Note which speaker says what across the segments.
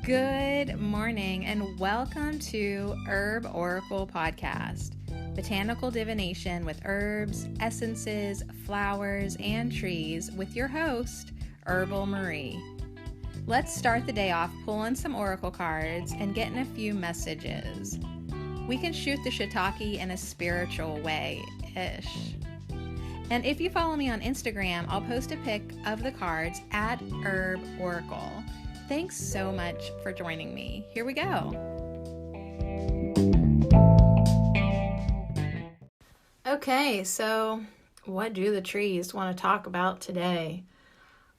Speaker 1: Good morning and welcome to Herb Oracle Podcast, botanical divination with herbs, essences, flowers, and trees with your host, Herbal Marie. Let's start the day off pulling some oracle cards and getting a few messages. We can shoot the shiitake in a spiritual way-ish. And if you follow me on Instagram, I'll post a pic of the cards at Herb Oracle. Thanks so much for joining me. Here we go. Okay, so what do the trees want to talk about today?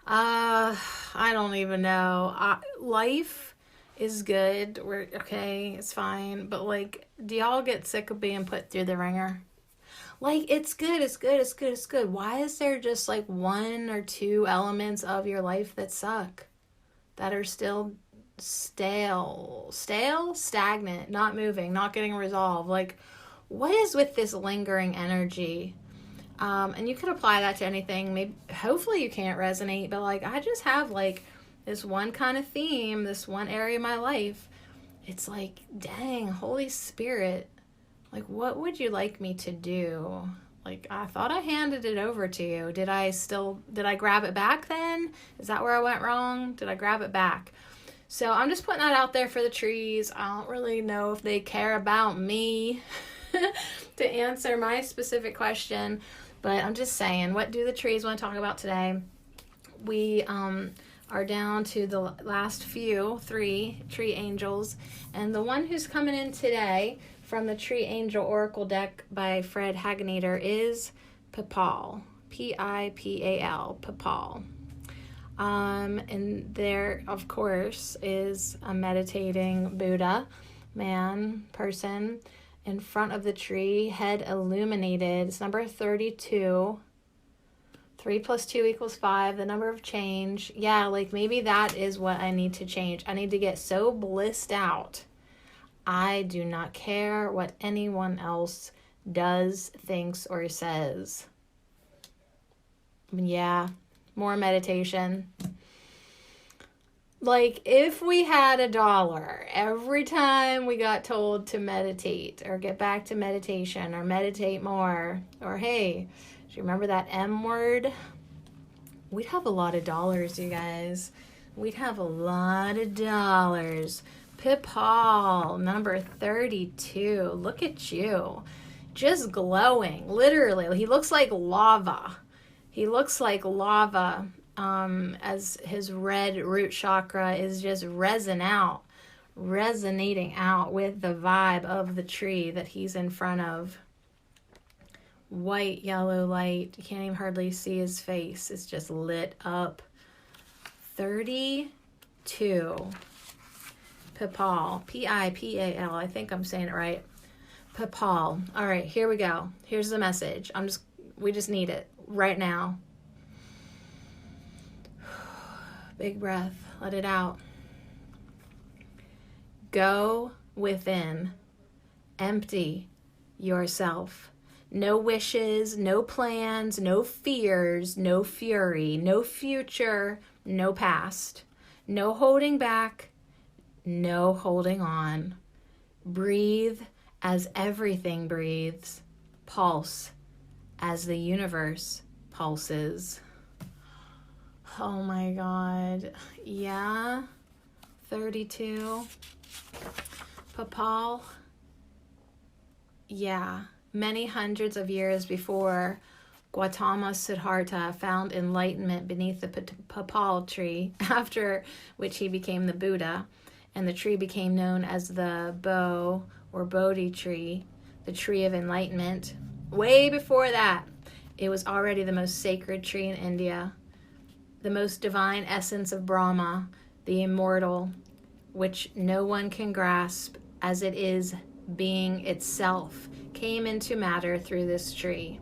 Speaker 1: I don't even know. Life is good. We're okay. It's fine. But do y'all get sick of being put through the ringer? It's good. Why is there just one or two elements of your life that suck? That are still stagnant, not moving, not getting resolved. What is with this lingering energy? And you could apply that to anything. Maybe, hopefully you can't resonate, but I just have this one kind of theme, this one area of my life. It's dang, Holy Spirit, what would you like me to do? I thought I handed it over to you. Did I grab it back then? Is that where I went wrong? Did I grab it back? So I'm just putting that out there for the trees. I don't really know if they care about me to answer my specific question, but I'm just saying, what do the trees want to talk about today? We are down to the last three tree angels, and the one who's coming in today from the Tree Angel Oracle deck by Fred Hagenader is Pipal, P-I-P-A-L, Pipal. And there, of course, is a meditating Buddha, person, in front of the tree, head illuminated. It's number 32. 3 + 2 = 5, the number of change. Yeah, maybe that is what I need to change. I need to get so blissed out. I do not care what anyone else does, thinks, or says. Yeah, more meditation. If we had $1 every time we got told to meditate or get back to meditation or meditate more, or hey, do you remember that M word? We'd have a lot of dollars, you guys. We'd have a lot of dollars. Pipal, number 32. Look at you. Just glowing. Literally. He looks like lava. As his red root chakra is just resonating out with the vibe of the tree that he's in front of. White, yellow light. You can't even hardly see his face. It's just lit up. 32. Pipal, P-I-P-A-L. I think I'm saying it right. Pipal. All right, here we go. Here's the message. We just need it right now. Big breath. Let it out. Go within. Empty yourself. No wishes, no plans, no fears, no fury, no future, no past. No holding back. No holding on. Breathe as everything breathes. Pulse as the universe pulses. Oh my God. Yeah. 32. Pipal. Yeah. Many hundreds of years before Gautama Siddhartha found enlightenment beneath the Pipal tree, after which he became the Buddha. And the tree became known as the Bo or Bodhi tree, the tree of enlightenment. Way before that, it was already the most sacred tree in India, the most divine essence of Brahma, the immortal, which no one can grasp as it is being itself, came into matter through this tree.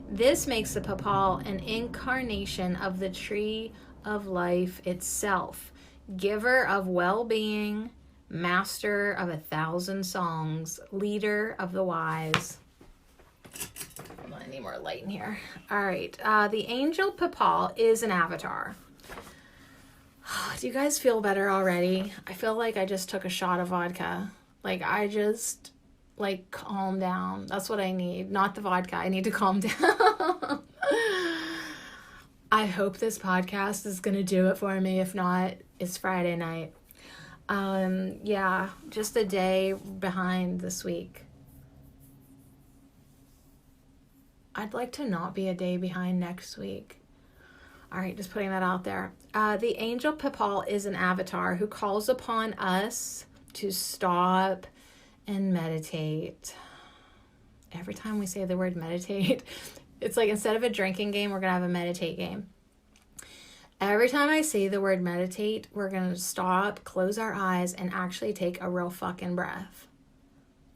Speaker 1: This makes the Pipal an incarnation of the tree of life itself, giver of well-being, master of 1,000 songs, leader of the wise. Hold on, I need more light in here. All right, the angel Pipal is an avatar. Do you guys feel better already? I feel like I just took a shot of vodka. Like, I just, like, calm down. That's what I need. Not the vodka. I need to calm down. I hope this podcast is going to do it for me. If not, it's Friday night. Yeah, just a day behind this week. I'd like to not be a day behind next week. All right, just putting that out there. The angel Papal is an avatar who calls upon us to stop and meditate. Every time we say the word meditate, it's like instead of a drinking game, we're going to have a meditate game. Every time I say the word meditate, we're going to stop, close our eyes, and actually take a real fucking breath.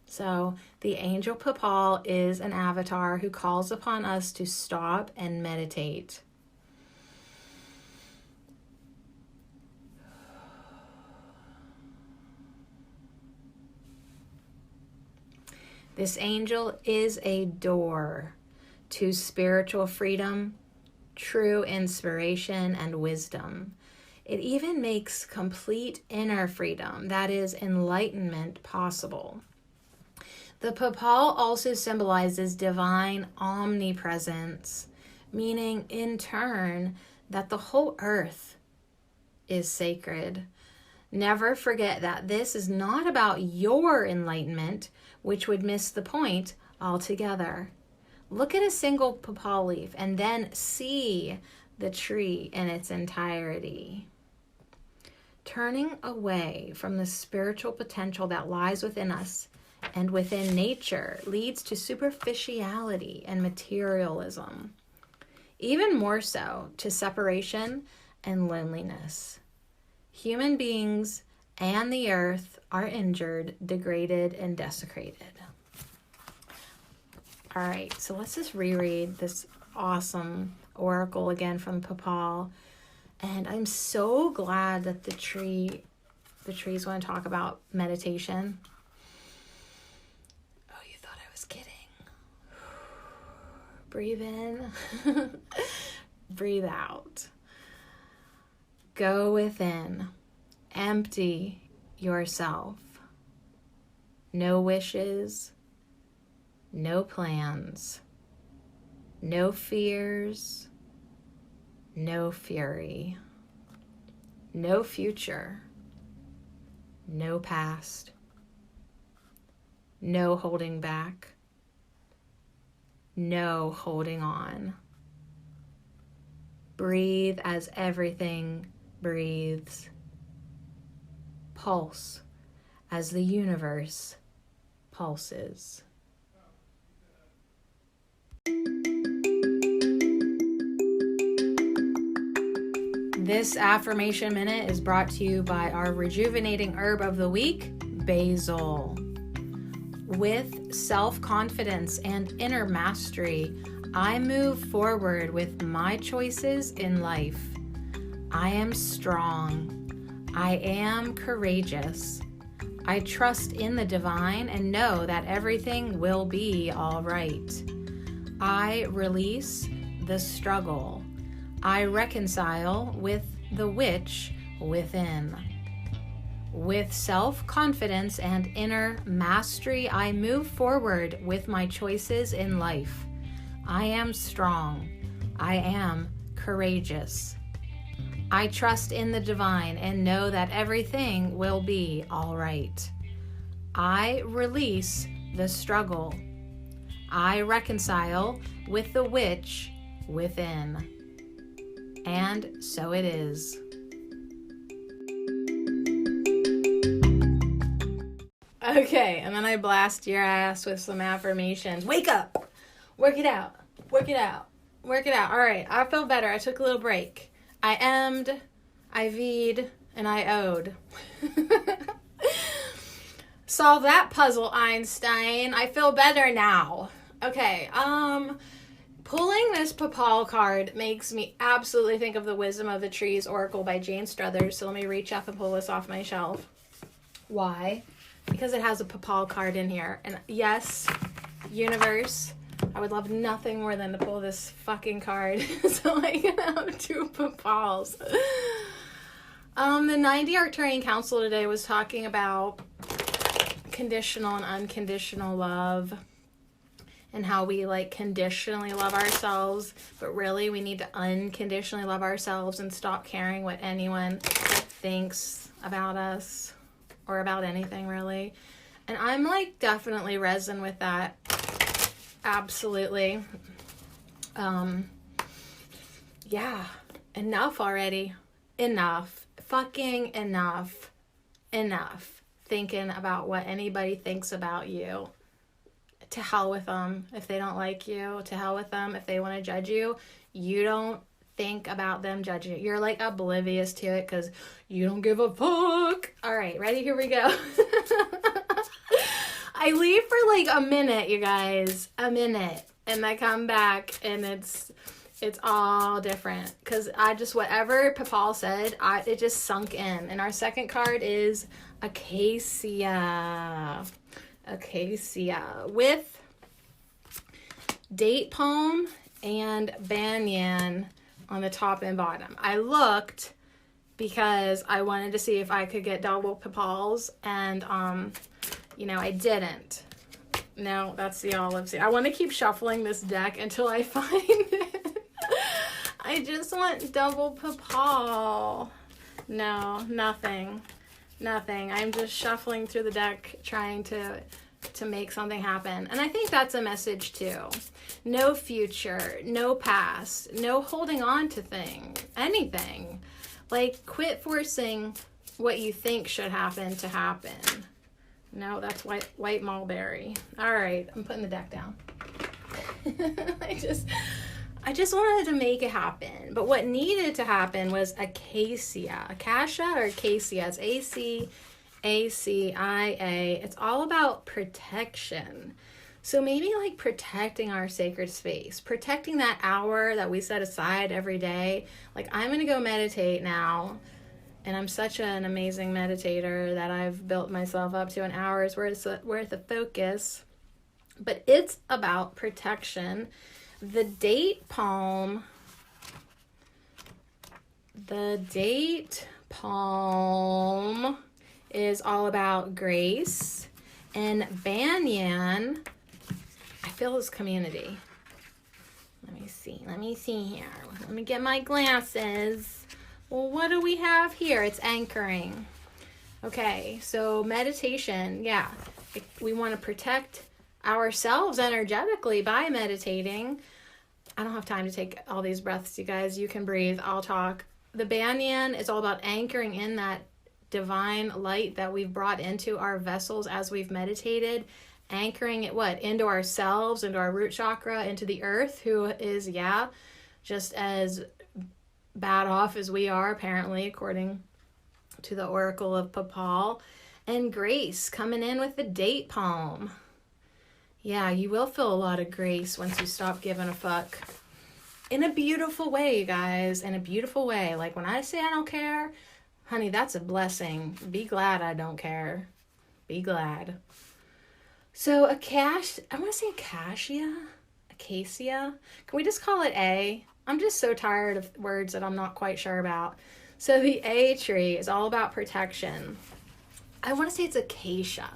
Speaker 1: So the angel Papal is an avatar who calls upon us to stop and meditate. This angel is a door to spiritual freedom, true inspiration, and wisdom. It even makes complete inner freedom, that is, enlightenment, possible. The Papal also symbolizes divine omnipresence, meaning in turn that the whole earth is sacred. Never forget that this is not about your enlightenment, which would miss the point altogether. Look at a single papal leaf and then see the tree in its entirety. Turning away from the spiritual potential that lies within us and within nature leads to superficiality and materialism. Even more so, to separation and loneliness. Human beings and the earth are injured, degraded, and desecrated. All right, so let's just reread this awesome oracle again from Papal. And I'm so glad that the trees want to talk about meditation. Oh, you thought I was kidding. Breathe in. Breathe out. Go within. Empty yourself. No wishes, no plans, no fears, no fury, no future, no past, no holding back, no holding on. Breathe as everything breathes. Pulse as the universe pulses. This affirmation minute is brought to you by our rejuvenating herb of the week, basil. With self-confidence and inner mastery, I move forward with my choices in life. I am strong. I am courageous. I trust in the divine and know that everything will be all right. I release the struggle. I reconcile with the witch within. With self-confidence and inner mastery, I move forward with my choices in life. I am strong. I am courageous. I trust in the divine and know that everything will be all right. I release the struggle. I reconcile with the witch within. And so it is. Okay, and then I blast your ass with some affirmations. Wake up! Work it out. Work it out. Work it out. All right, I feel better. I took a little break. I emmed, I V'd, and I O'd. Solve that puzzle, Einstein. I feel better now. Okay, pulling this Papal card makes me absolutely think of the Wisdom of the Trees Oracle by Jane Struthers. So let me reach up and pull this off my shelf. Why? Because it has a Papal card in here. And yes, universe, I would love nothing more than to pull this fucking card so I can have two Papals. The 90 Arcturian Council today was talking about conditional and unconditional love and how we like conditionally love ourselves, but really we need to unconditionally love ourselves and stop caring what anyone thinks about us or about anything really. And I'm like definitely resin with that. Absolutely. Yeah, enough already. Enough. Fucking enough. Enough thinking about what anybody thinks about you. To hell with them if they don't like you. To hell with them if they want to judge you. You don't think about them judging you. You're like oblivious to it because you don't give a fuck. All right, ready? Here we go. I leave for like a minute, you guys. A minute. And I come back and it's all different. Because I just, whatever Papal said, it just sunk in. And our second card is Acacia. Acacia with date palm and banyan on the top and bottom. I looked because I wanted to see if I could get double Papals, and I didn't. No, that's the olive seed. I want to keep shuffling this deck until I find it. I just want double Papal. No, nothing. I'm just shuffling through the deck trying to make something happen. And I think that's a message too. No future, no past, no holding on to anything. Like, quit forcing what you think should happen to happen. No, that's white mulberry. All right, I'm putting the deck down. I just wanted to make it happen. But what needed to happen was Acacia. Acacia or Acacia. It's Acacia. It's all about protection. So maybe like protecting our sacred space. Protecting that hour that we set aside every day. Like, I'm going to go meditate now. And I'm such an amazing meditator that I've built myself up to an hour's worth of focus. But it's about protection. The date palm is all about grace. And banyan, I feel is community. Let me see here. Let me get my glasses. Well, what do we have here? It's anchoring. Okay, so meditation, yeah. We want to protect ourselves energetically by meditating. I don't have time to take all these breaths, you guys. You can breathe. I'll talk. The banyan is all about anchoring in that divine light that we've brought into our vessels as we've meditated. Anchoring it into ourselves, into our root chakra, into the earth, who is, just as bad off as we are, apparently, according to the Oracle of Papal. And grace coming in with the date palm. Yeah, you will feel a lot of grace once you stop giving a fuck. In a beautiful way, you guys. In a beautiful way. Like, when I say I don't care, honey, that's a blessing. Be glad I don't care. Be glad. So, I want to say Acacia. Can we just call it A? I'm just so tired of words that I'm not quite sure about. So the A tree is all about protection. I want to say it's Acacia.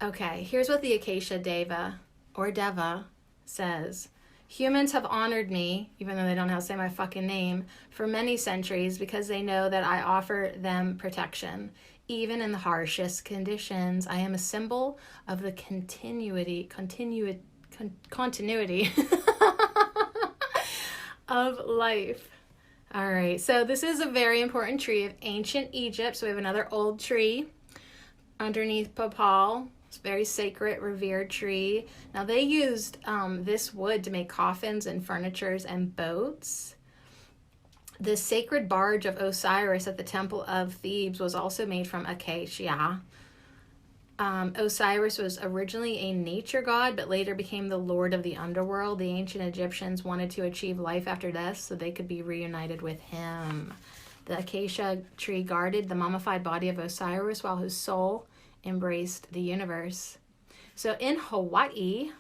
Speaker 1: Okay, here's what the Acacia Deva says. Humans have honored me, even though they don't know how to say my fucking name, for many centuries because they know that I offer them protection. Even in the harshest conditions, I am a symbol of the continuity of life. All right, so this is a very important tree of ancient Egypt. So we have another old tree underneath Papal. It's a very sacred, revered tree. Now they used this wood to make coffins and furnitures and boats. The sacred barge of Osiris at the Temple of Thebes was also made from acacia. Osiris was originally a nature god, but later became the lord of the underworld. The ancient Egyptians wanted to achieve life after death so they could be reunited with him. The acacia tree guarded the mummified body of Osiris while his soul embraced the universe. So in Hawaii,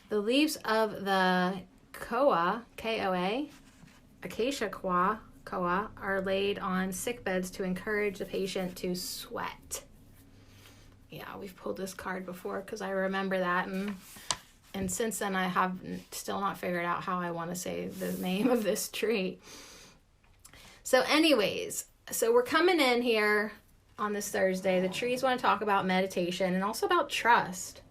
Speaker 1: the leaves of the koa, K-O-A, acacia koa are laid on sick beds to encourage the patient to sweat. Yeah, we've pulled this card before because I remember that, and since then I have still not figured out how I want to say the name of this tree. So anyways, so we're coming in here on this Thursday. The trees want to talk about meditation and also about trust.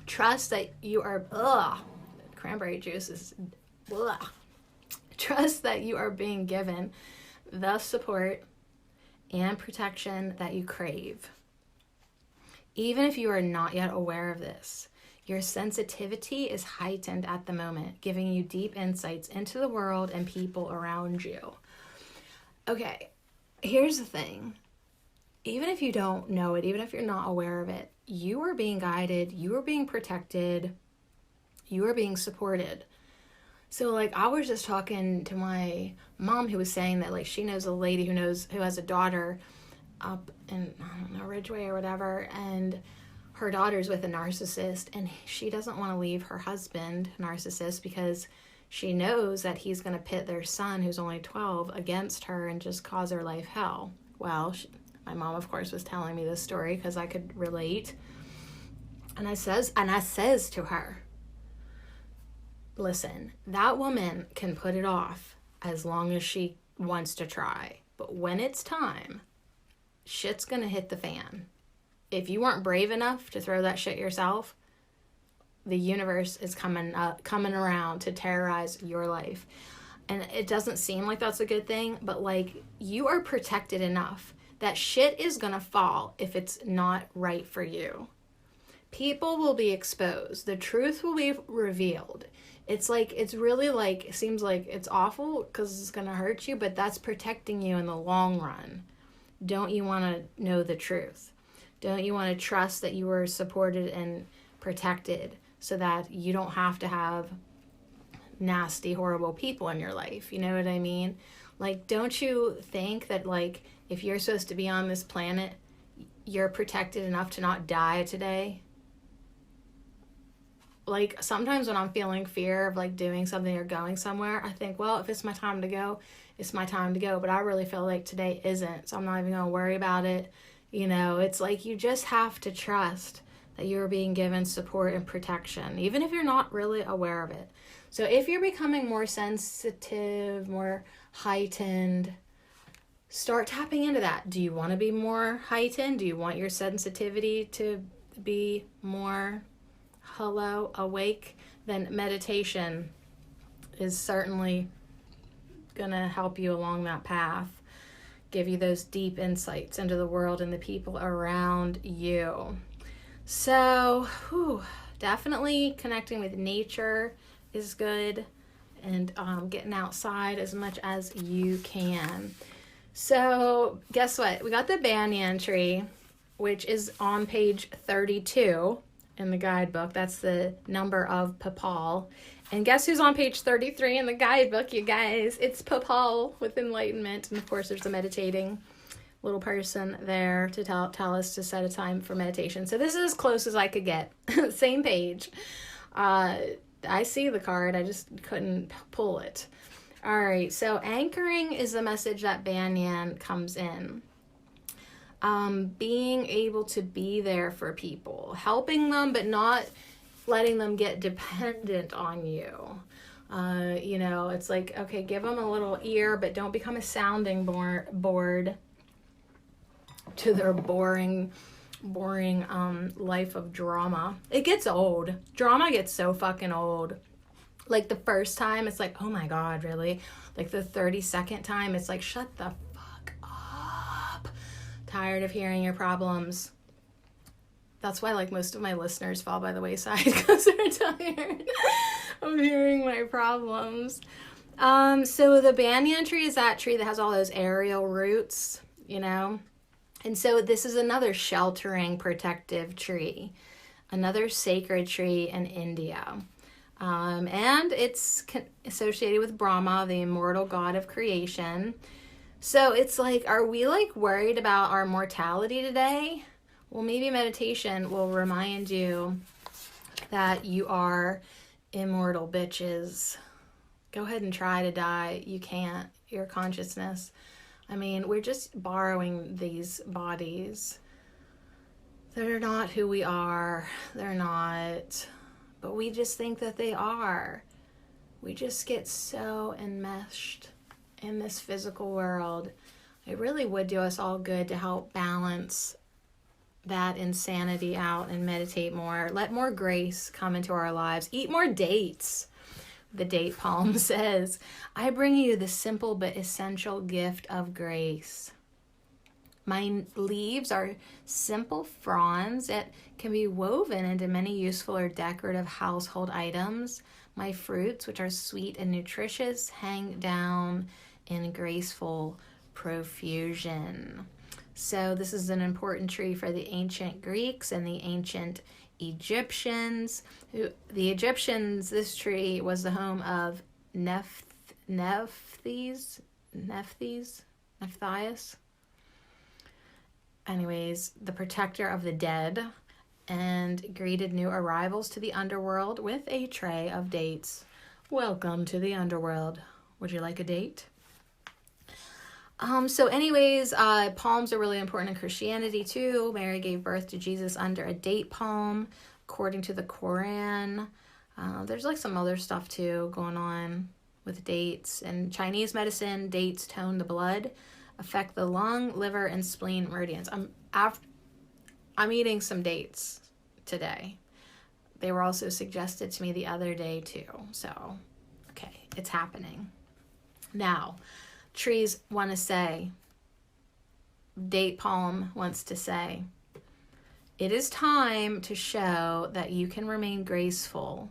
Speaker 1: Trust that you are, cranberry juice is, trust that you are being given the support and protection that you crave. Even if you are not yet aware of this, your sensitivity is heightened at the moment, giving you deep insights into the world and people around you. Okay, here's the thing. Even if you don't know it, even if you're not aware of it, you are being guided, you are being protected, you are being supported. So like I was just talking to my mom who was saying that like she knows a lady who has a daughter up in, I don't know, Ridgeway or whatever, and her daughter's with a narcissist, and she doesn't want to leave her husband, narcissist, because she knows that he's going to pit their son, who's only 12, against her and just cause her life hell. Well, my mom, of course, was telling me this story because I could relate. And I says to her, listen, that woman can put it off as long as she wants to try. But when it's time, shit's going to hit the fan. If you weren't brave enough to throw that shit yourself, the universe is coming around to terrorize your life. And it doesn't seem like that's a good thing, but like you are protected enough that shit is going to fall if it's not right for you. People will be exposed. The truth will be revealed. It seems like it's awful because it's going to hurt you, but that's protecting you in the long run. Don't you want to know the truth? Don't you want to trust that you are supported and protected so that you don't have to have nasty, horrible people in your life? You know what I mean? Like, don't you think that, like, if you're supposed to be on this planet, you're protected enough to not die today? Like, sometimes when I'm feeling fear of, like, doing something or going somewhere, I think, well, if it's my time to go, it's my time to go. But I really feel like today isn't, so I'm not even going to worry about it. You know, it's like you just have to trust that you're being given support and protection, even if you're not really aware of it. So if you're becoming more sensitive, more heightened, start tapping into that. Do you want to be more heightened? Do you want your sensitivity to be more awake? Then meditation is certainly going to help you along that path. Give you those deep insights into the world and the people around you. So, definitely connecting with nature is good, and getting outside as much as you can. So, guess what? We got the banyan tree, which is on page 32 in the guidebook. That's the number of Papal. And guess who's on page 33 in the guidebook, you guys? It's Papal with enlightenment. And of course, there's a meditating little person there to tell us to set a time for meditation. So this is as close as I could get. Same page. I see the card. I just couldn't pull it. All right. So anchoring is the message that Banyan comes in. Being able to be there for people. Helping them, but not letting them get dependent on you. You know, it's like, okay, give them a little ear, but don't become a sounding board to their boring life of drama. It gets old. Drama gets so fucking old. Like the first time, it's like, oh my God, really? Like the 32nd time, it's like, shut the fuck up. Tired of hearing your problems. That's why, like, most of my listeners fall by the wayside, because they're tired of hearing my problems. So the banyan tree is that tree that has all those aerial roots, you know? And so this is another sheltering, protective tree, another sacred tree in India. And it's associated with Brahma, the immortal god of creation. So it's like, are we, like, worried about our mortality today? Well, maybe meditation will remind you that you are immortal bitches. Go ahead and try to die. You can't. Your consciousness. I mean, we're just borrowing these bodies. They're not who we are. They're not. But we just think that they are. We just get so enmeshed in this physical world. It really would do us all good to help balance that insanity out and meditate more. Let more grace come into our lives. Eat more dates. The date palm says, I bring you the simple but essential gift of grace. My leaves are simple fronds that can be woven into many useful or decorative household items. My fruits, which are sweet and nutritious, hang down in graceful profusion. So this is an important tree for the ancient Greeks and the ancient Egyptians. The Egyptians, this tree was the home of Nephthys. Anyways, the protector of the dead, and greeted new arrivals to the underworld with a tray of dates. Welcome to the underworld. Would you like a date? Palms are really important in Christianity too. Mary gave birth to Jesus under a date palm, according to the Quran. There's like some other stuff too going on with dates. In Chinese medicine, dates tone the blood, affect the lung, liver, and spleen meridians. I'm eating some dates today. They were also suggested to me the other day too. So, okay, it's happening. Now, trees want to say, date palm wants to say, it is time to show that you can remain graceful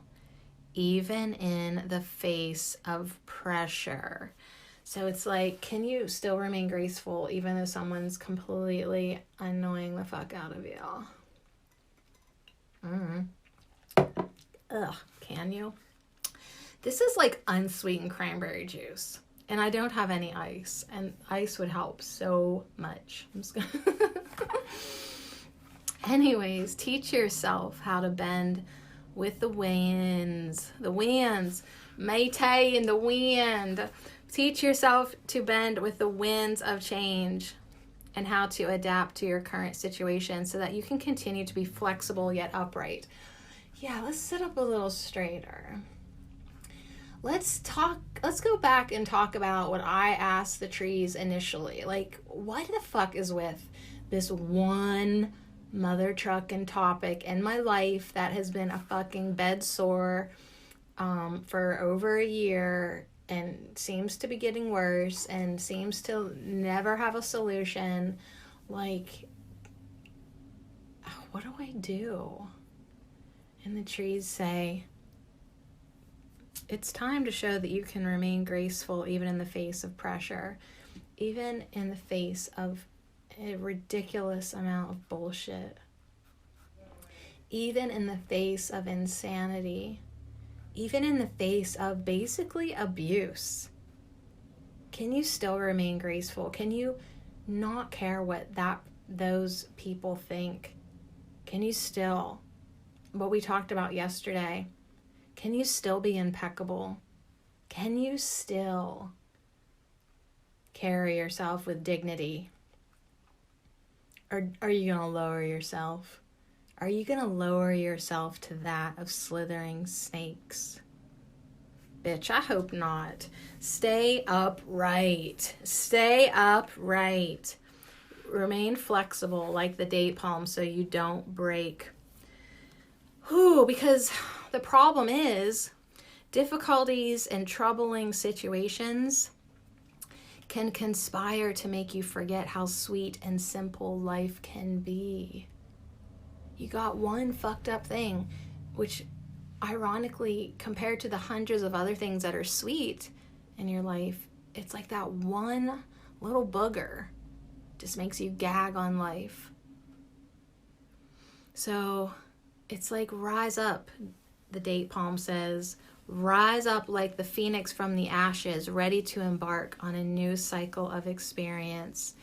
Speaker 1: even in the face of pressure. So it's like, can you still remain graceful even though someone's completely annoying the fuck out of you? Ugh, can you? This is like unsweetened cranberry juice. And I don't have any ice. And ice would help so much. I'm just gonna Anyways, teach yourself how to bend with the winds. The winds. Maytay in the wind. Teach yourself to bend with the winds of change and how to adapt to your current situation so that you can continue to be flexible yet upright. Yeah, let's sit up a little straighter. Let's go back and talk about what I asked the trees initially. Like, what the fuck is with this one mother trucking topic in my life that has been a fucking bed sore for over a year and seems to be getting worse and seems to never have a solution? Like, what do I do? And the trees say, it's time to show that you can remain graceful even in the face of pressure, even in the face of a ridiculous amount of bullshit, even in the face of insanity, even in the face of basically abuse. Can you still remain graceful? Can you not care what those people think? Can you still, what we talked about yesterday, can you still be impeccable? Can you still carry yourself with dignity? Or are you going to lower yourself? Are you going to lower yourself to that of slithering snakes? Bitch, I hope not. Stay upright. Stay upright. Remain flexible like the date palm so you don't break. Because the problem is difficulties and troubling situations can conspire to make you forget how sweet and simple life can be. You got one fucked up thing, which ironically, compared to the hundreds of other things that are sweet in your life, it's like that one little booger just makes you gag on life. So it's like, rise up, the date palm says. Rise up like the phoenix from the ashes, ready to embark on a new cycle of experience.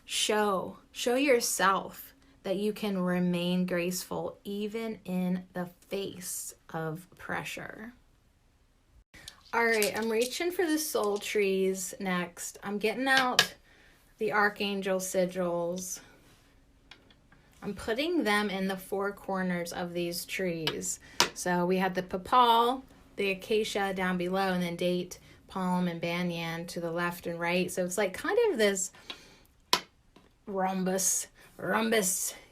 Speaker 1: Show yourself that you can remain graceful even in the face of pressure. All right, I'm reaching for the soul trees next. I'm getting out the archangel sigils. I'm putting them in the four corners of these trees. So we had the papal, the acacia down below, and then date, palm, and banyan to the left and right. So it's like kind of this rhombus.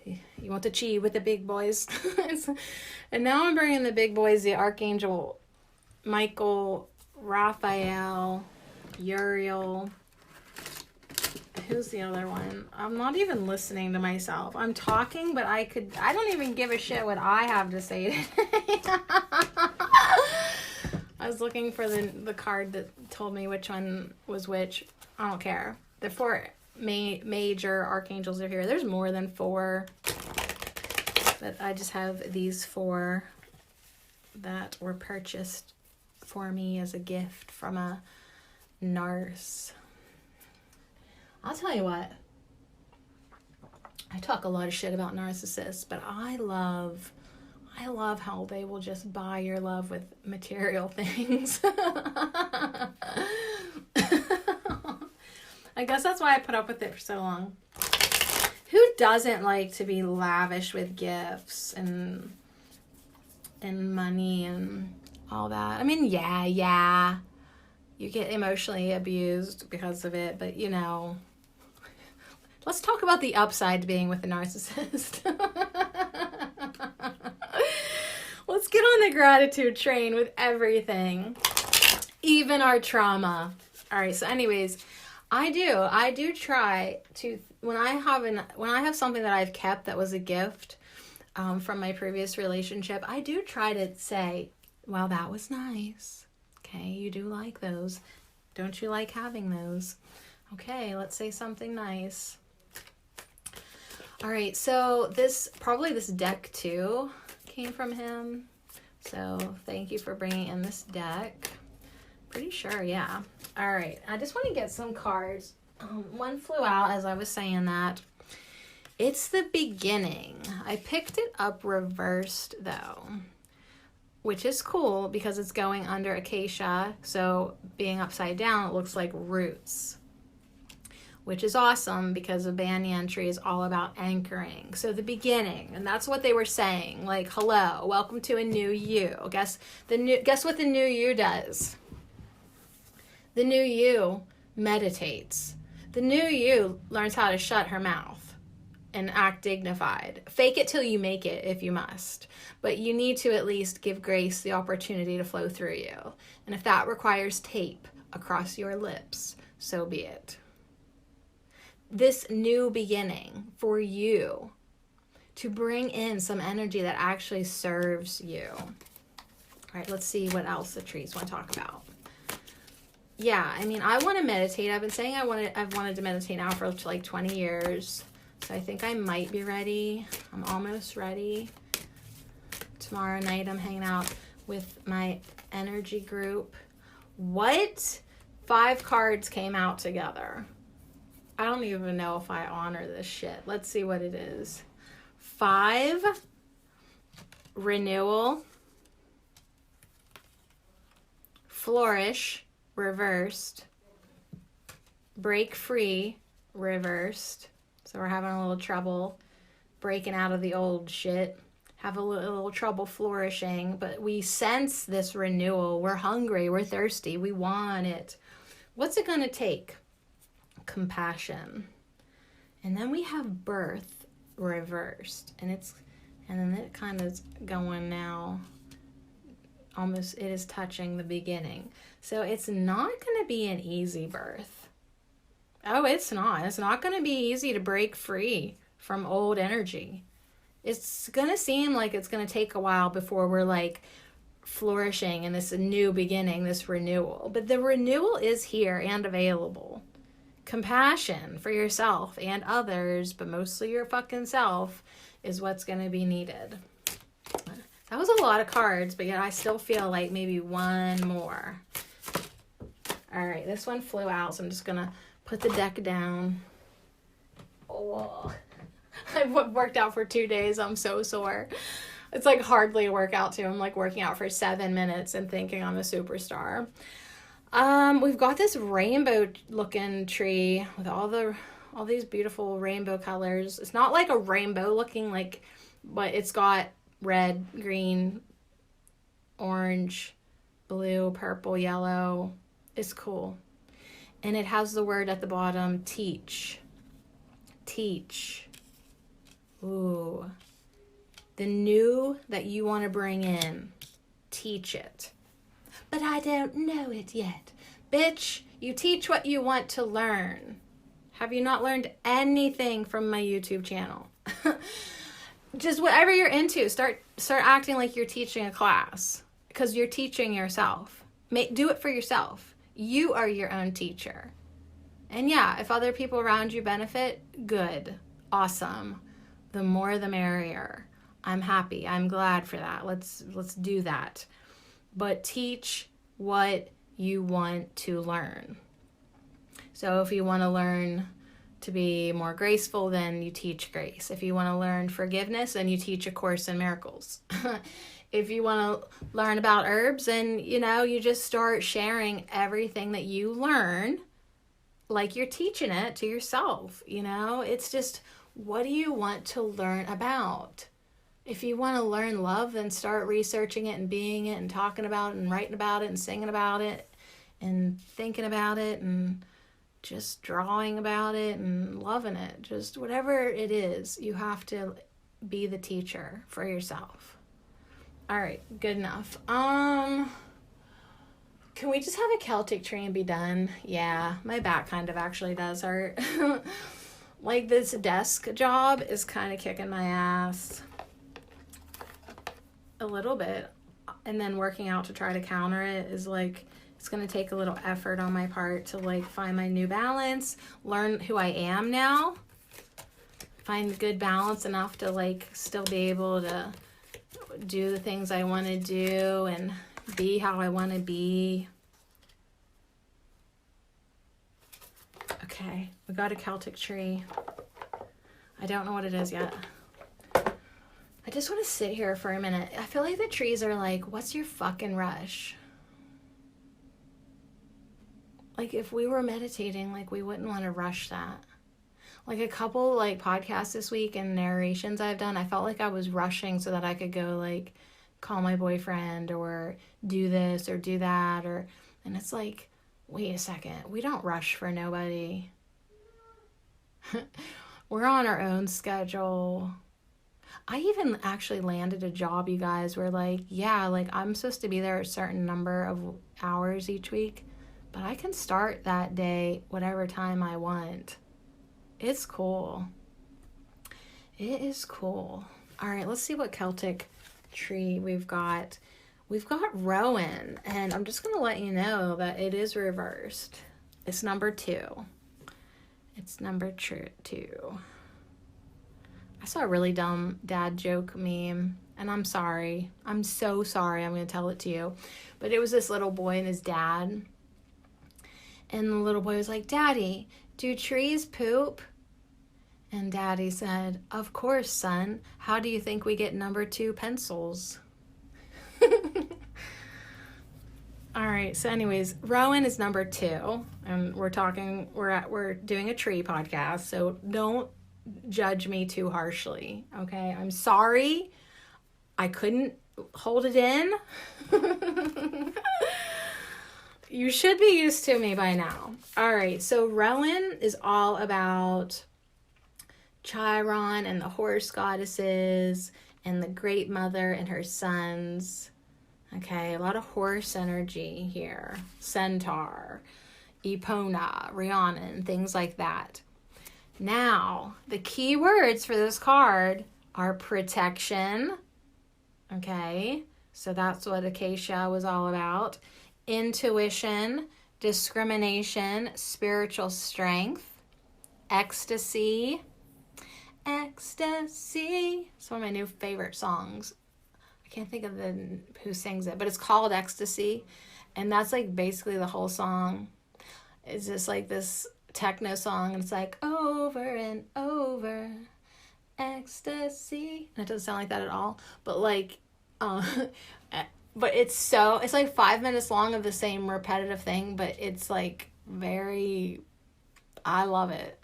Speaker 1: You want the chi with the big boys. And now I'm bringing the big boys, the archangel Michael, Raphael, Uriel. Who's the other one? I'm not even listening to myself. I'm talking, but I don't even give a shit what I have to say today. I was looking for the card that told me which one was which. I don't care. The four major archangels are here. There's more than four, but I just have these four that were purchased for me as a gift from a nurse. I'll tell you what, I talk a lot of shit about narcissists, but I love how they will just buy your love with material things. I guess that's why I put up with it for so long. Who doesn't like to be lavish with gifts and money and all that? I mean, yeah. You get emotionally abused because of it, but you know, let's talk about the upside to being with a narcissist. Let's get on the gratitude train with everything, even our trauma. All right, so anyways, I do try to, when I have something that I've kept that was a gift from my previous relationship, I do try to say, well, that was nice. Okay, you do like those. Don't you like having those? Okay, let's say something nice. All right, so this deck too came from him. So thank you for bringing in this deck. Pretty sure, yeah. All right, I just want to get some cards. One flew out as I was saying that. It's the beginning. I picked it up reversed though, which is cool because it's going under acacia. So being upside down, it looks like roots, which is awesome because a banyan tree is all about anchoring. So the beginning, and that's what they were saying. Like, hello, welcome to a new you. Guess what the new you does? The new you meditates. The new you learns how to shut her mouth and act dignified. Fake it till you make it if you must. But you need to at least give grace the opportunity to flow through you. And if that requires tape across your lips, so be it. This new beginning for you to bring in some energy that actually serves you. All right, let's see what else the trees want to talk about. Yeah, I mean, I want to meditate. I've been saying I've wanted to meditate now for like 20 years. So I think I might be ready. I'm almost ready. Tomorrow night I'm hanging out with my energy group. What? 5 cards came out together. I don't even know if I honor this shit. Let's see what it is. 5, renewal, flourish, reversed, break free, reversed. So we're having a little trouble breaking out of the old shit. Have a little trouble flourishing, but we sense this renewal. We're hungry, we're thirsty, we want it. What's it gonna take? Compassion. And then we have birth reversed, and then it kind of is going now. Almost, it is touching the beginning. So it's not going to be an easy birth. Oh, it's not. It's not going to be easy to break free from old energy. It's going to seem like it's going to take a while before we're like flourishing in this new beginning, this renewal. But the renewal is here and available. Compassion for yourself and others, but mostly your fucking self, is what's going to be needed. That was a lot of cards, but yet I still feel like maybe one more. All right, this one flew out, so I'm just going to put the deck down. Oh, I've worked out for 2 days. I'm so sore. It's like hardly a workout too. I'm like working out for 7 minutes and thinking I'm a superstar. We've got this rainbow looking tree with all these beautiful rainbow colors. It's not like a rainbow looking like, but it's got red, green, orange, blue, purple, yellow. It's cool. And it has the word at the bottom, teach. Teach. Ooh. The new that you want to bring in, teach it. But I don't know it yet. Bitch, you teach what you want to learn. Have you not learned anything from my YouTube channel? Just whatever you're into, start acting like you're teaching a class, because you're teaching yourself. Do it for yourself. You are your own teacher. And yeah, if other people around you benefit, good, awesome. The more the merrier. I'm happy. I'm glad for that. Let's do that. But teach what you want to learn. So if you want to learn to be more graceful, then you teach grace. If you want to learn forgiveness, then you teach A Course in Miracles. If you want to learn about herbs, then, you just start sharing everything that you learn like you're teaching it to yourself. It's just, what do you want to learn about? If you want to learn love, then start researching it and being it and talking about it and writing about it and singing about it and thinking about it and just drawing about it and loving it. Just whatever it is, you have to be the teacher for yourself. All right, good enough. Can we just have a Celtic tree and be done? Yeah, my back kind of actually does hurt. Like, this desk job is kind of kicking my ass a little bit. And then working out to try to counter it is like, it's going to take a little effort on my part to like find my new balance, learn who I am now, find good balance enough to like still be able to do the things I want to do and be how I want to be. Okay, we got a Celtic tree. I don't know what it is yet. I just want to sit here for a minute. I feel like the trees are like, what's your fucking rush? Like, if we were meditating, like, we wouldn't want to rush that. Like, a couple, like, podcasts this week and narrations I've done, I felt like I was rushing so that I could go, like, call my boyfriend or do this or do that. And it's like, wait a second. We don't rush for nobody. We're on our own schedule. I even actually landed a job, you guys, where, like, yeah, like, I'm supposed to be there a certain number of hours each week, but I can start that day whatever time I want. It's cool. It is cool. All right, let's see what Celtic tree we've got. We've got Rowan, and I'm just going to let you know that it is reversed. It's number 2. It's number 2. I saw a really dumb dad joke meme, and I'm sorry. I'm so sorry. I'm going to tell it to you. But it was this little boy and his dad. And the little boy was like, Daddy, do trees poop? And Daddy said, of course, son. How do you think we get number 2 pencils? All right. So anyways, Rowan is number 2. And we're doing a tree podcast. So don't judge me too harshly. Okay. I'm sorry. I couldn't hold it in. You should be used to me by now. All right, so Rowan is all about Chiron and the horse goddesses and the great mother and her sons. Okay, a lot of horse energy here. Centaur, Epona, Rhiannon, things like that. Now, the key words for this card are protection. Okay, so that's what Acacia was all about. Intuition, discrimination, spiritual strength, ecstasy. Ecstasy. It's one of my new favorite songs. I can't think of who sings it, but it's called Ecstasy. And that's like basically the whole song. It's just like this techno song. And it's like over and over. ecstasy. And it doesn't sound like that at all, but like, but it's like 5 minutes long of the same repetitive thing, but it's like I love it.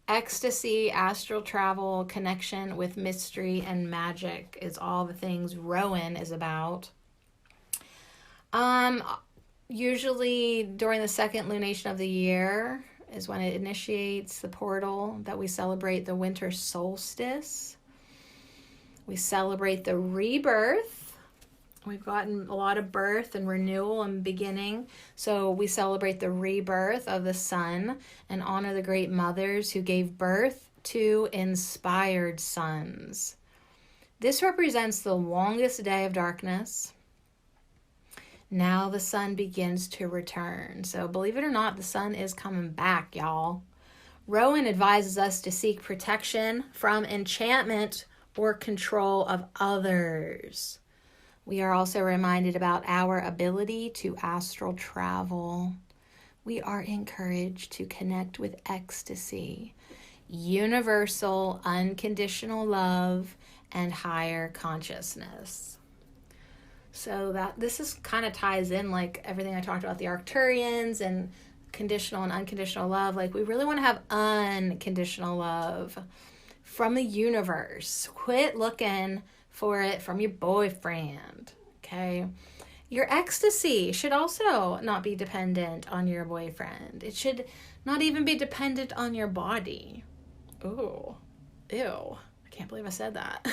Speaker 1: Ecstasy, astral travel, connection with mystery and magic is all the things Rowan is about. Usually during the second lunation of the year is when it initiates the portal that we celebrate the winter solstice. We celebrate the rebirth. We've gotten a lot of birth and renewal and beginning. So we celebrate the rebirth of the sun and honor the great mothers who gave birth to inspired sons. This represents the longest day of darkness. Now the sun begins to return. So believe it or not, the sun is coming back, y'all. Rowan advises us to seek protection from enchantment or control of others. We are also reminded about our ability to astral travel. We are encouraged to connect with ecstasy, universal, unconditional love, and higher consciousness. So that this kind of ties in like everything I talked about, the Arcturians and conditional and unconditional love. Like we really want to have unconditional love from the universe. Quit looking for it from your boyfriend, okay? Your ecstasy should also not be dependent on your boyfriend. It should not even be dependent on your body. Ooh, ew. I can't believe I said that.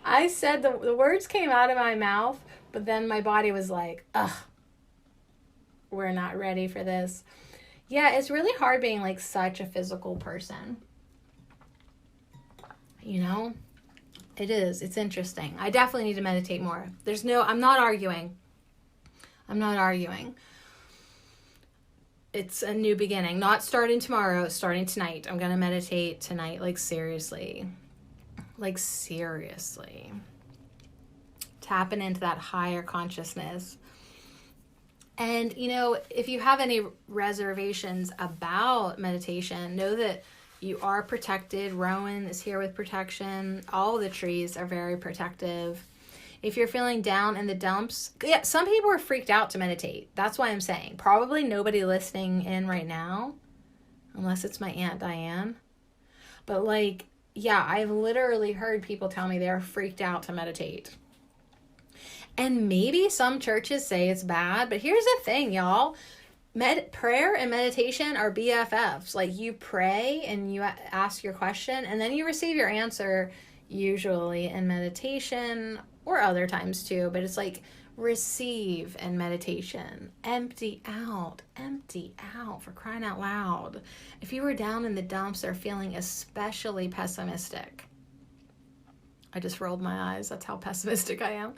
Speaker 1: I said the words came out of my mouth, but then my body was like, ugh, we're not ready for this. Yeah, it's really hard being like such a physical person. You know? It is. It's interesting. I definitely need to meditate more. I'm not arguing. It's a new beginning. Not starting tomorrow, starting tonight. I'm going to meditate tonight, like seriously. Tapping into that higher consciousness. And, you know, if you have any reservations about meditation, know that you are protected. Rowan is here with protection. All the trees are very protective. If you're feeling down in the dumps, yeah, some people are freaked out to meditate. That's why I'm saying. Probably nobody listening in right now, unless it's my Aunt Diane. But like, yeah, I've literally heard people tell me they're freaked out to meditate. And maybe some churches say it's bad, but here's the thing, y'all. Prayer and meditation are BFFs. Like you pray and you ask your question and then you receive your answer, usually in meditation or other times too. But it's like receive and meditation. Empty out for crying out loud. If you were down in the dumps or feeling especially pessimistic, I just rolled my eyes. That's how pessimistic I am.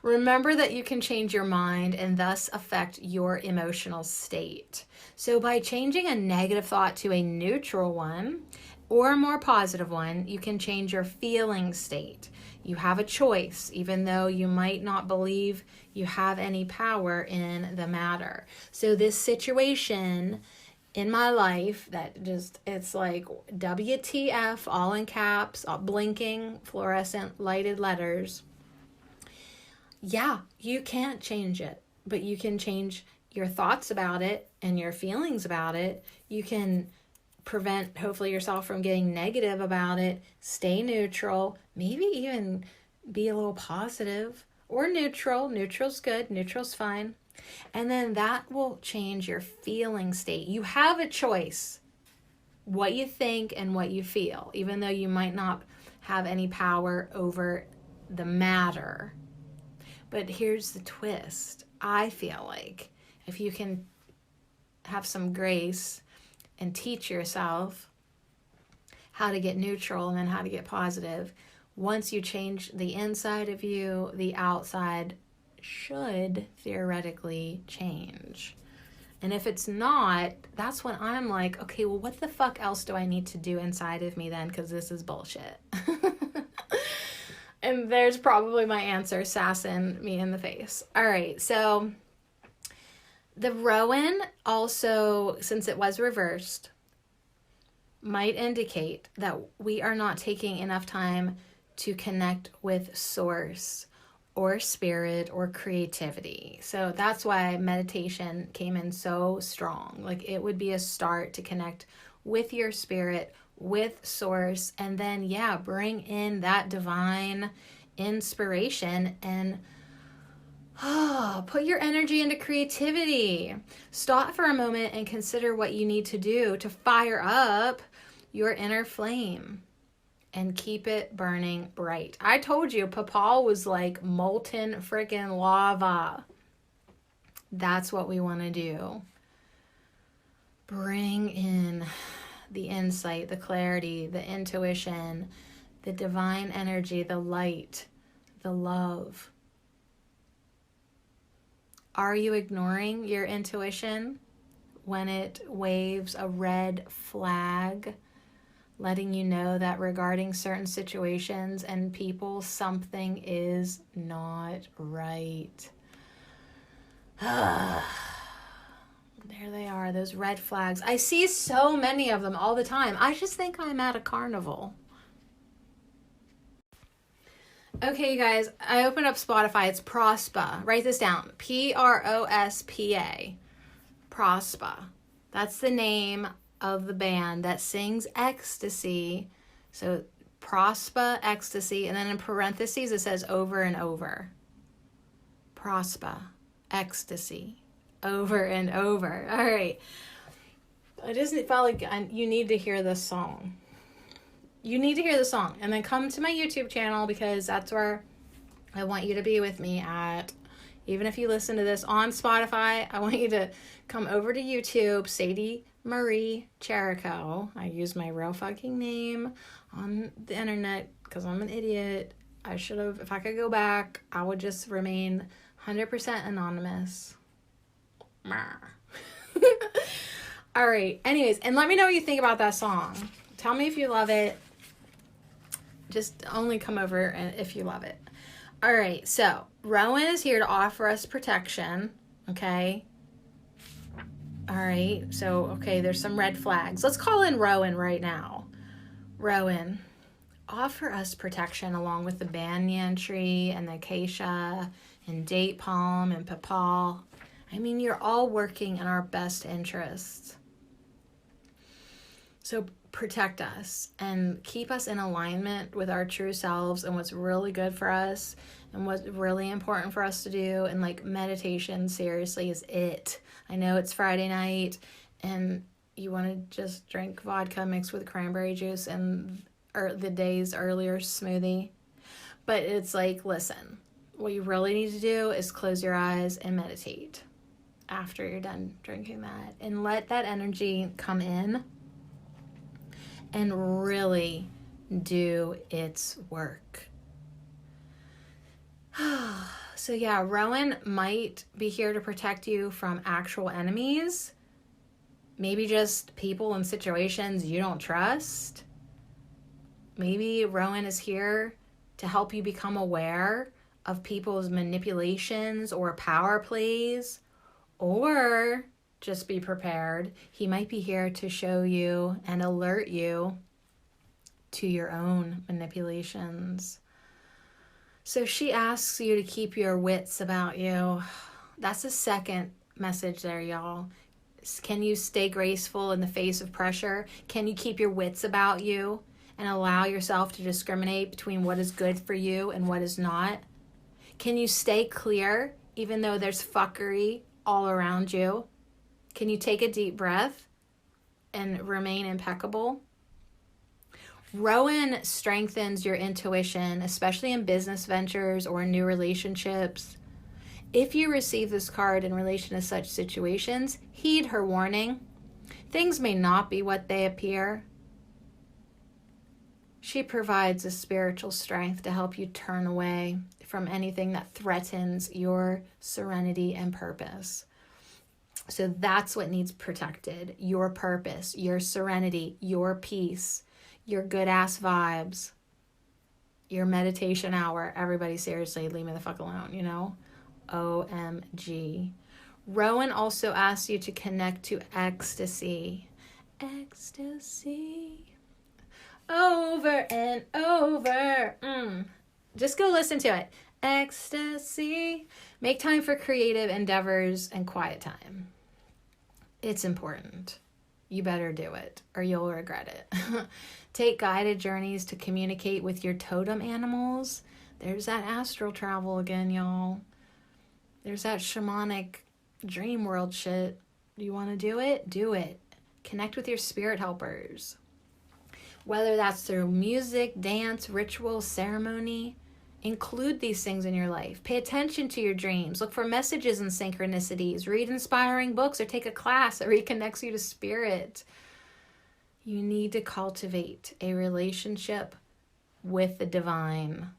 Speaker 1: Remember that you can change your mind and thus affect your emotional state. So by changing a negative thought to a neutral one or a more positive one, you can change your feeling state. You have a choice, even though you might not believe you have any power in the matter. So this situation in my life that just, it's like WTF, all in caps, blinking fluorescent lighted letters. Yeah, you can't change it, but you can change your thoughts about it and your feelings about it. You can prevent, hopefully, yourself from getting negative about it. Stay neutral, maybe even be a little positive or neutral. Neutral's good, neutral's fine. And then that will change your feeling state. You have a choice, what you think and what you feel, even though you might not have any power over the matter. But here's the twist. I feel like if you can have some grace and teach yourself how to get neutral and then how to get positive, once you change the inside of you, the outside should theoretically change. And if it's not, that's when I'm like, okay, well, what the fuck else do I need to do inside of me then? Because this is bullshit. And there's probably my answer, sassing me in the face. All right, so the Rowan also, since it was reversed, might indicate that we are not taking enough time to connect with source or spirit or creativity. So that's why meditation came in so strong. Like, it would be a start to connect with your spirit, with source, and then, yeah, bring in that divine inspiration and put your energy into creativity. Stop for a moment and consider what you need to do to fire up your inner flame and keep it burning bright. I told you, Papa was like molten freaking lava. That's what we want to do. Bring in the insight, the clarity, the intuition, the divine energy, the light, the love. Are you ignoring your intuition when it waves a red flag, letting you know that regarding certain situations and people, something is not right? There they are, those red flags. I see so many of them all the time. I just think I'm at a carnival. Okay, you guys, I opened up Spotify. It's Prospa. Write this down. Prospa. Prospa. That's the name of the band that sings Ecstasy. So Prospa, Ecstasy, and then in parentheses it says over and over. Prospa, Ecstasy, over and over. All right. I just felt like you need to hear this song. You need to hear the song and then come to my YouTube channel, because that's where I want you to be with me at. Even if you listen to this on Spotify, I want you to come over to YouTube, Sadie Marie Cherico. I use my real fucking name on the internet because I'm an idiot. I should have, if I could go back, I would just remain 100% anonymous. All right. Anyways, and let me know what you think about that song. Tell me if you love it. Just only come over if you love it. All right. So Rowan is here to offer us protection. Okay. All right. So, okay, there's some red flags. Let's call in Rowan right now. Rowan, offer us protection along with the banyan tree and the acacia and date palm and papal. I mean, you're all working in our best interests. So protect us and keep us in alignment with our true selves and what's really good for us and what's really important for us to do. And like, meditation seriously is it. I know it's Friday night and you want to just drink vodka mixed with cranberry juice and the day's earlier smoothie. But it's like, listen, what you really need to do is close your eyes and meditate after you're done drinking that and let that energy come in and really do its work. So yeah, Rowan might be here to protect you from actual enemies. Maybe just people and situations you don't trust. Maybe Rowan is here to help you become aware of people's manipulations or power plays. Or just be prepared. He might be here to show you and alert you to your own manipulations. So she asks you to keep your wits about you. That's the second message there, y'all. Can you stay graceful in the face of pressure? Can you keep your wits about you and allow yourself to discriminate between what is good for you and what is not? Can you stay clear even though there's fuckery all around you? Can you take a deep breath and remain impeccable? Rowan strengthens your intuition, especially in business ventures or new relationships. If you receive this card in relation to such situations, heed her warning. Things may not be what they appear. She provides a spiritual strength to help you turn away from anything that threatens your serenity and purpose. So that's what needs protected. Your purpose, your serenity, your peace, your good ass vibes, your meditation hour. Everybody, seriously, leave me the fuck alone, you know? OMG. Rowan also asks you to connect to ecstasy. Ecstasy. Over and over. Just go listen to it. Ecstasy. Make time for creative endeavors and quiet time. It's important. You better do it or you'll regret it. Take guided journeys to communicate with your totem animals. There's that astral travel again, y'all. There's that shamanic dream world shit. Do you want to do it? Do it. Connect with your spirit helpers. Whether that's through music, dance, ritual, ceremony, include these things in your life. Pay attention to your dreams. Look for messages and synchronicities. Read inspiring books or take a class that reconnects you to spirit. You need to cultivate a relationship with the divine.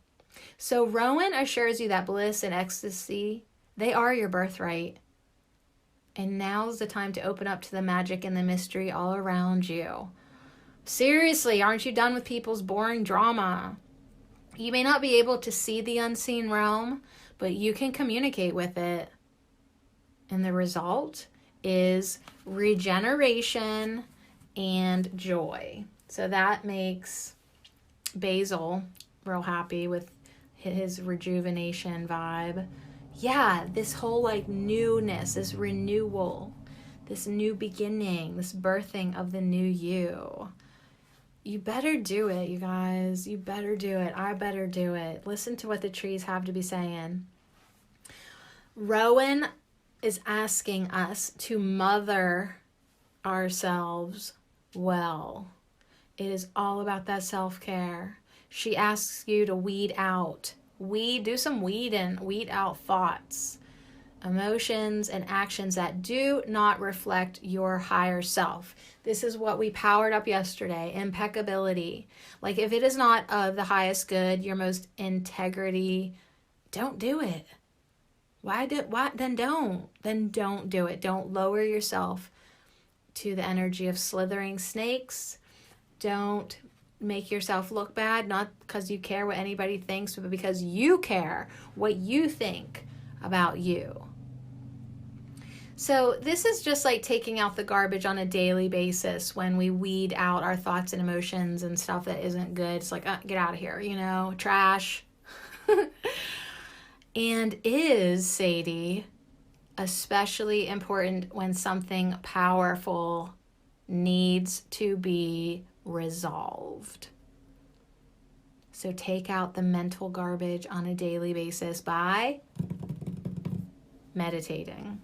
Speaker 1: So Rowan assures you that bliss and ecstasy, they are your birthright. And now's the time to open up to the magic and the mystery all around you. Seriously, aren't you done with people's boring drama? You may not be able to see the unseen realm, but you can communicate with it. And the result is regeneration and joy. So that makes Basil real happy with his rejuvenation vibe. Yeah, this whole like newness, this renewal, this new beginning, this birthing of the new you. You better do it, you guys. You better do it. I better do it. Listen to what the trees have to be saying. Rowan is asking us to mother ourselves well. It is all about that self-care. She asks you to weed out. Do some weeding. Weed out thoughts, emotions, and actions that do not reflect your higher self. This is what we powered up yesterday, impeccability. Like if it is not of the highest good, your most integrity, don't do it. Then don't do it. Don't lower yourself to the energy of slithering snakes. Don't make yourself look bad, not because you care what anybody thinks, but because you care what you think about you. So this is just like taking out the garbage on a daily basis when we weed out our thoughts and emotions and stuff that isn't good. It's like, get out of here, trash. And is, Sadie, especially important when something powerful needs to be resolved. So take out the mental garbage on a daily basis by meditating.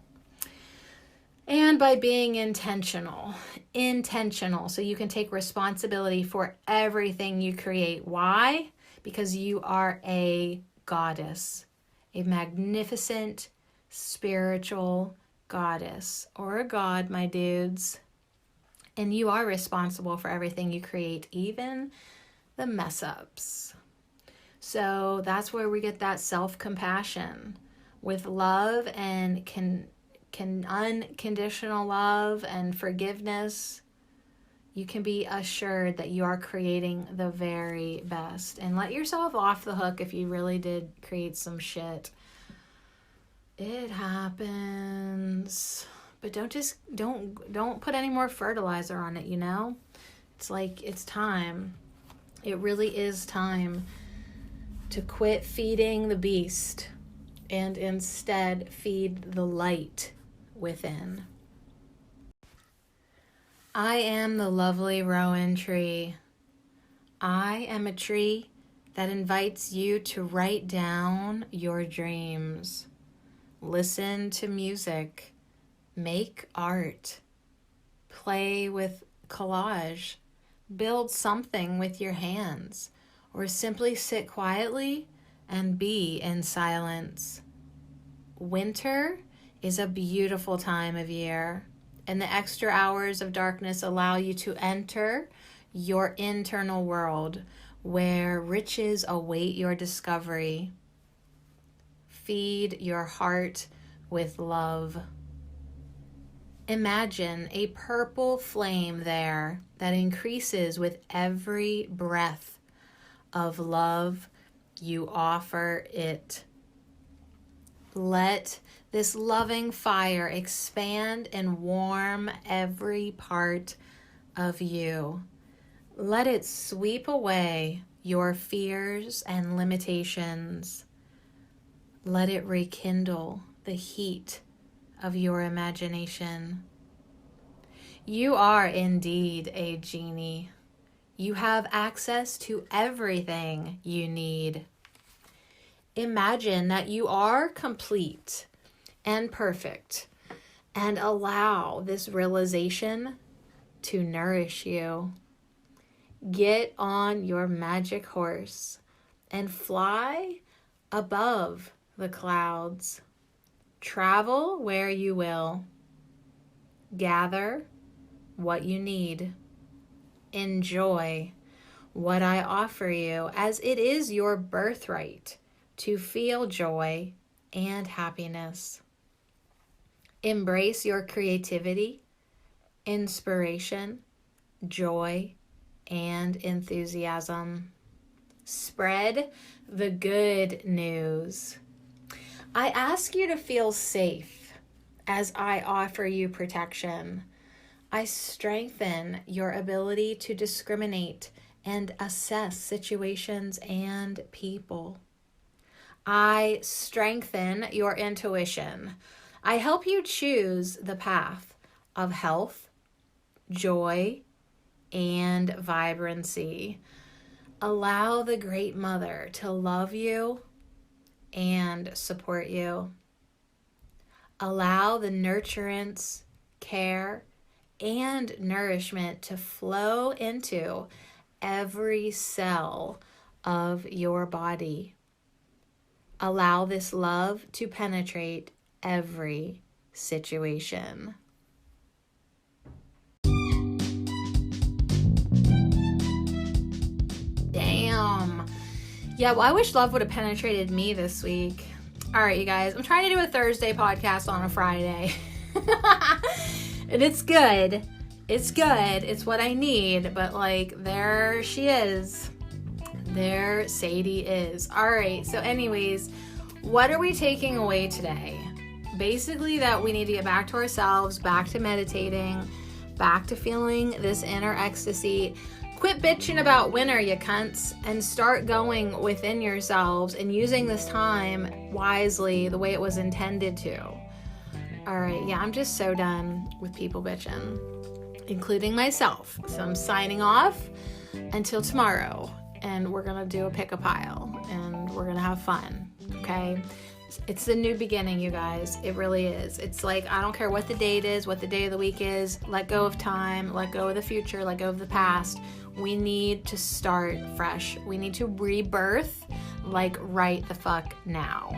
Speaker 1: And by being intentional, so you can take responsibility for everything you create. Why? Because you are a goddess, a magnificent spiritual goddess or a god, my dudes. And you are responsible for everything you create, even the mess ups. So that's where we get that self-compassion with love and unconditional love and forgiveness. You can be assured that you are creating the very best. And let yourself off the hook if you really did create some shit. It happens. But don't put any more fertilizer on it, It's like it's time. It really is time to quit feeding the beast and instead feed the light within. I am the lovely rowan tree. I am a tree that invites you to write down your dreams. Listen to music. Make art. Play with collage. Build something with your hands. Or simply sit quietly and be in silence. Winter is a beautiful time of year, and the extra hours of darkness allow you to enter your internal world where riches await your discovery. Feed your heart with love. Imagine a purple flame there that increases with every breath of love you offer it. Let this loving fire expand and warm every part of you. Let it sweep away your fears and limitations. Let it rekindle the heat of your imagination. You are indeed a genie. You have access to everything you need. Imagine that you are complete and perfect, and allow this realization to nourish you. Get on your magic horse and fly above the clouds. Travel where you will. Gather what you need. Enjoy what I offer you, as it is your birthright to feel joy and happiness. Embrace your creativity, inspiration, joy, and enthusiasm. Spread the good news. I ask you to feel safe as I offer you protection. I strengthen your ability to discriminate and assess situations and people. I strengthen your intuition. I help you choose the path of health, joy, and vibrancy. Allow the Great Mother to love you and support you. Allow the nurturance, care, and nourishment to flow into every cell of your body. Allow this love to penetrate every situation. Damn. Yeah, well, I wish love would have penetrated me this week. All right, you guys, I'm trying to do a Thursday podcast on a Friday. And it's good. It's good. It's what I need. But like, there she is. There Sadie is. All right. So anyways, what are we taking away today? Basically that we need to get back to ourselves, back to meditating, back to feeling this inner ecstasy. Quit bitching about winter, you cunts, and start going within yourselves and using this time wisely the way it was intended to. All right, yeah, I'm just so done with people bitching, including myself. So I'm signing off until tomorrow, and we're going to do a pick a pile, and we're going to have fun, okay? It's the new beginning, you guys. It really is. It's like, I don't care what the date is, what the day of the week is. Let go of time, let go of the future, let go of the past. We need to start fresh. We need to rebirth, like right the fuck now.